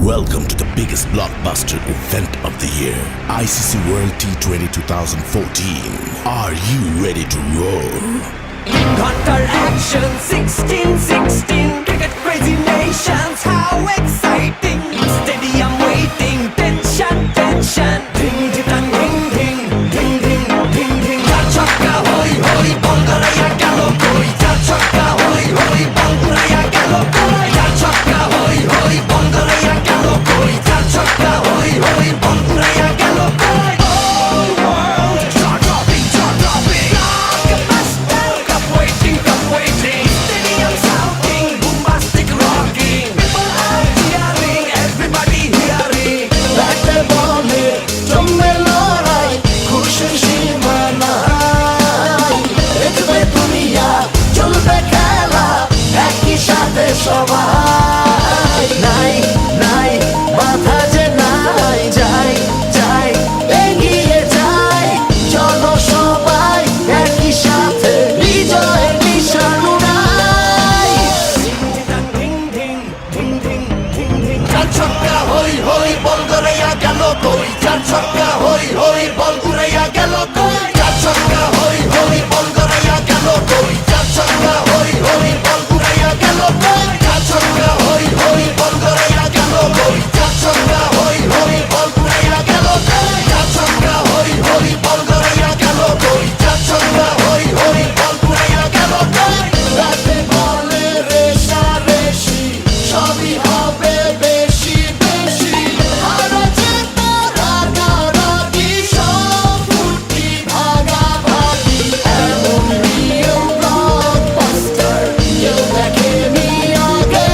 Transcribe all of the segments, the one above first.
Welcome to the biggest blockbuster event of the year, ICC World T20 2014. Are you ready to roar? Hunter action 16-16 cricket crazy nations, how exciting! Stadium waiting, tension, tension. Ding ding ding ding ding ding ding ding. Chakka hoi hoi, Bangaraya galo koi. Chakka hoi hoi, Bangaraya galo koi. Chakka hoi hoi, Bangaraya galo koi. Chakka hoi hoi, Bangaraya galo koi. All world jaw dropping, jaw dropping. Blockbuster, cup waiting, cup waiting. Stadium shouting, bombastic rocking. People are cheering, everybody hearing. ব্যাটে বলে জমে লড়াই খুশির সীমা নাই দেখবে দুনিয়া চলবে খেলা একই সাথে সবাই নাই নাই বাধা যে নাই যাই যাই এগিয়ে যাই চলো সবাই একই সাথে বিজয়ের নিশান উড়াই Ding ding ding ding ding ding. চার ছক্কা হই হই বল গড়াইয়া গেল কই চার ছক্কা হই হই বল ঘুরাইয়া গেল কই চার ছক্কা হই হই বল গড়াইয়া গেল কই চার ছক্কা হই হই বল ঘুরাইয়া গেল কই চার ছক্কা হই হই বল গড়াইয়া গেল কই চার ছক্কা হই হই বল ঘুরাইয়া গেল কই চার ছক্কা হই হই বল গড়াইয়া গেল কই চার ছক্কা হই হই বল ঘুরাইয়া গেল কই রাতে বলে রেশারেশি সবই হবে বেশি বেশি হারা জেতা রাগারাগি সব ফুটি ভাগাভাগি এমন রিয়েল ব্লকবাস্টার কেউ দেখেনি আগে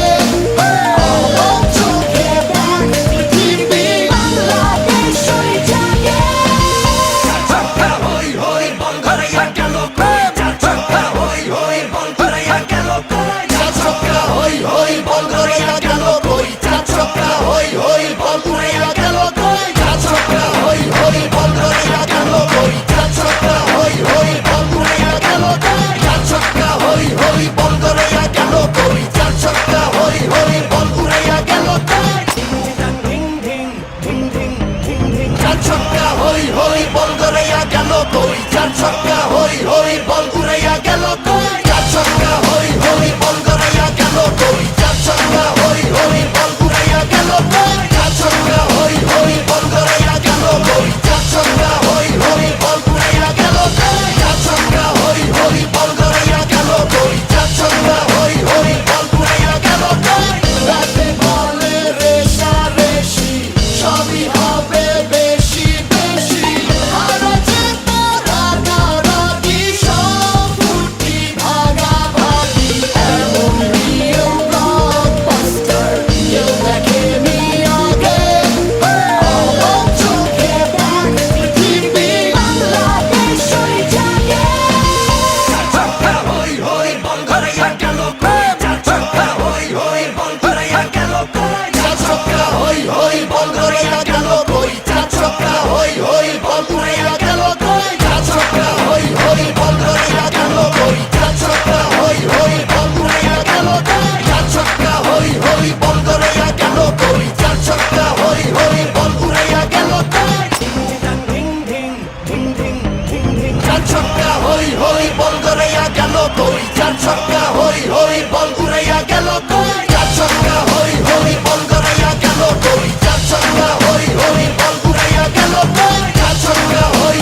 আমার চোখে দেখ পৃথিবী বাংলাদেশ হয়ে জাগে Chakka hoi hoi, Bangaraya galo koi. Chakka hoi hoi, Bangaraya galo koi. চার ছক্কা হই হই বল গড়াইয়া গেল কই চার ছক্কা হই হই বল ঘুরাইয়া গেল কই চার ছক্কা হই হই বল গড়াইয়া গেল কই চার ছক্কা হই হই বল ঘুরাইয়া গেল কই চার ছক্কা হই হই বল গড়াইয়া গেল কই চার ছক্কা হই হই বল ঘুরাইয়া গেল কই Ding ding ding ding ding ding. চার ছক্কা হই হই বল গড়াইয়া গেল কই চার ছক্কা হই হই বল ঘুরাইয়া গেল কই চার ছক্কা হই হই বল গড়াইয়া গেল কই চার ছক্কা হই হই বল ঘুরাইয়া গেল কই চার ছক্কা হই হই বল গড়াইয়া গেল কই চার ছক্কা হই হই বল ঘুরাইয়া গেল কই চার ছক্কা হই হই বল গড়াইয়া গেল কই চার ছক্কা হই হই বল ঘুরাইয়া গেল কই রাতে বলে রেশারেশি সবই হবে বেশি বেশি হারা জেতা রাগারাগি সব ফুটি ভাগাভাগি এমন রিয়েল ব্লকবাস্টার কেউ দেখেনি আগে আমার চোখে দেখ পৃথিবী বাংলাদেশ হয়ে জাগে Chakka hoi hoi, Bangaraya galo koi. Chakka hoi hoi, Bangaraya galo koi. চার ছক্কা হই হই বল ঘুরাইয়া গেল কই চার ছক্কা হই হই বল ঘুরাইয়া গেল কই চার ছক্কা হই হই বল ঘুরাইয়া গেল কই চার ছক্কা হই হই বল ঘুরাইয়া গেল কই চার ছক্কা হই হই বল ঘুরাইয়া গেল কই চার ছক্কা হই হই বল ঘুরাইয়া গেল কই Ding ding ding ding ding ding. চার ছক্কা হই হই বল ঘুরাইয়া গেল কই চার ছক্কা হই হই বল ঘুরাইয়া গেল কই চার ছক্কা হই হই বল ঘুরাইয়া গেল কই চার ছক্কা হই হই বল ঘুরাইয়া গেল কই চার ছক্কা হই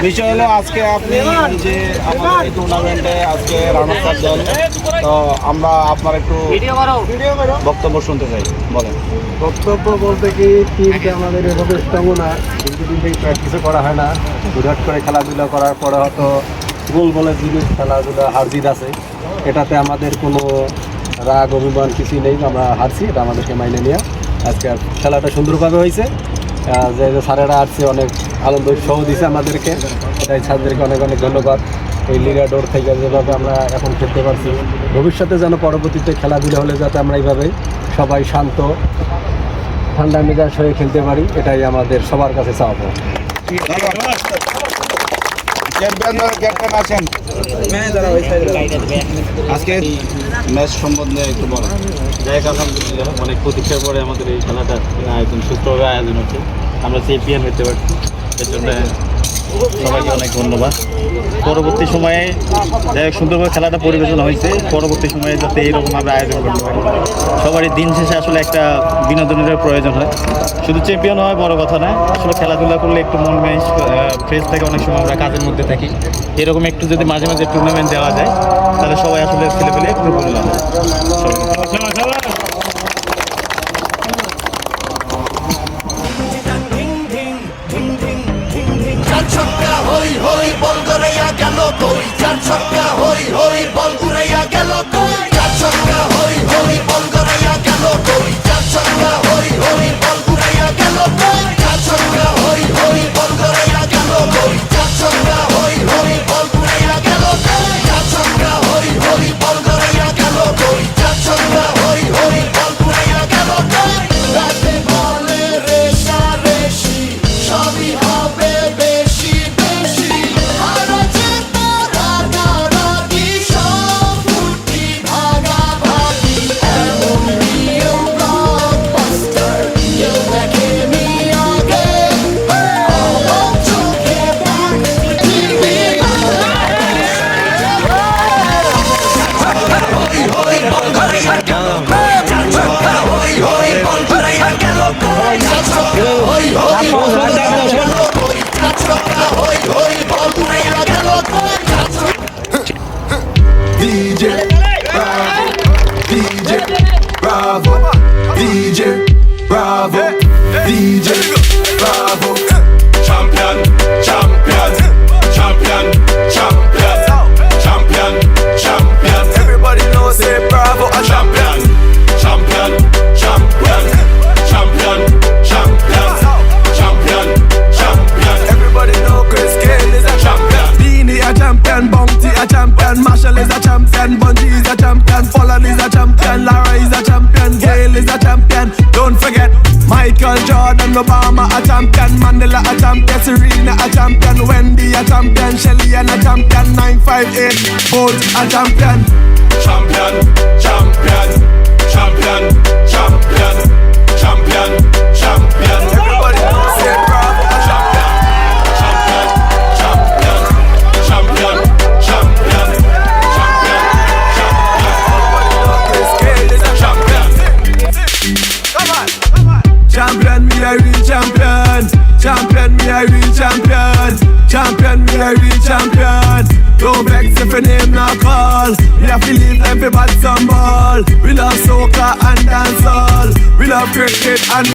বিষয় হলো আজকে আপনি যে আমাদের এই টুর্নামেন্টে আজকে রানার্স আপ দল, তো আমরা আপনার একটু বক্তব্য শুনতে চাই, বলেন। বক্তব্য বলতে কি টিমটা আমাদের এভাবে স্ট্রং না, কিন্তু দিন থেকে প্র্যাকটিসও করা হয় না, হুটহাট করে খেলাধুলা করার পরে হয়তো গোল বলে জিনিস খেলাধুলা হারজিত আছে, এটাতে আমাদের কোনো রাগ অভিমান কিছুই নেই, আমরা হারছি, এটা আমাদেরকে মাইনে নিয়ে আজকে খেলাটা সুন্দরভাবে হয়েছে। যে স্যারেরা আসছে অনেক আনন্দ উৎসাহ দিয়েছে আমাদেরকে, এটাই স্যারদেরকে অনেক অনেক ধন্যবাদ। এই লিগা ডোর থেকে যেভাবে আমরা এখন খেলতে পারছি, ভবিষ্যতে যেন পরবর্তীতে খেলাধুলা হলে যাতে আমরা এইভাবে সবাই শান্ত ঠান্ডা মেজাজ হয়ে খেলতে পারি, এটাই আমাদের সবার কাছে চাওয়া। ক্যাপ্টেন আসেন। আজকে ম্যাচ সম্বন্ধে একটু বলেন। যাই হোক, আলহামদুলিল্লাহ অনেক প্রতীক্ষার পরে আমাদের এই খেলাটা আয়োজন সুস্থভাবে আয়োজন হচ্ছে, আমরা চ্যাম্পিয়ন হতে পারছি, এর জন্য সবাইকে অনেক ধন্যবাদ। পরবর্তী সময়ে যাই হোক সুন্দরভাবে খেলাটা পরিবেশনা হয়েছে, পরবর্তী সময়ে যাতে এইরকম আমরা আয়োজন করতে পারি। সবারই দিন শেষে আসলে একটা বিনোদনের প্রয়োজন হয়, শুধু চ্যাম্পিয়ন হয় বড় কথা না, আসলে খেলাধুলা করলে একটু মন ফ্রেশ থাকে। অনেক সময় আমরা কাজের মধ্যে থাকি, এরকম একটু যদি মাঝে মাঝে টুর্নামেন্ট দেওয়া যায় তাহলে সবাই আসলে ছেলেপেলে একটু বললাম। চার ছক্কা হই হই বল গড়াইয়া গেল কই, চার ছক্কা হই হই বল উড়াইয়া গেল কই, চার ছক্কা হই হই বল গড়াইয়া গেল কই, চার ছক্কা হই হই বল উড়াইয়া গেল কই, চার ছক্কা হই হই বল গড়াইয়া গেল কই, চার ছক্কা হই হই বল উড়াইয়া গেল কই, চার ছক্কা হই হই বল গড়াইয়া গেল কই, চার ছক্কা হই হই বল উড়াইয়া গেল কই। রাতে বলে রেশারেশি সবই হবে বেশি বেশি, আর চেতা রাগারাগি সব ফুটি ভাগাভাগি, এমন নিয়ম ব্লকবাস্টার কেউ দেখেনি আগে, আমার চোখে টিভি হই বল গড়াইয়া গেল কই, চার ছক্কা হই হই বল গড়াইয়া গেল কই, চার ছক্কা হই হই বল গড়াইয়া গেল কই, চার ছক্কা হই হই বল গড়াইয়া গেল কই, চার ছক্কা। DJ Bravo, DJ Bravo, DJ Bravo, champion, champion, champion, champion, champion, champion. Everybody knows say Bravo, a champion, champion, champion, champion, champion, champion, champion. Everybody know Chris Gayle is a champion. Beanie a champion, Bounty a champion, Marshall is a champion, Bungie is a champion, Fallen is a champion, Lara is a champion, Gayle is a champion. Don't forget Michael Jordan, Obama a champion, Mandela a champion, Serena a champion, Wendy a champion, Shelly and a champion, 958 Bolt a champion. Champion, champion, champion, champion, champion, champion. Everybody knows say Bravo a champion. Champion, champion, champion, champion, champion, champion. Everybody knows Chris Gayle is a champion. Come on, come on. Champion, me a real champion. Champion, me a real champion. Champion, me a real champion. Don't vex if your name not call. We have to leave everybody some ball. We love soccer and dancehall. We love cricket and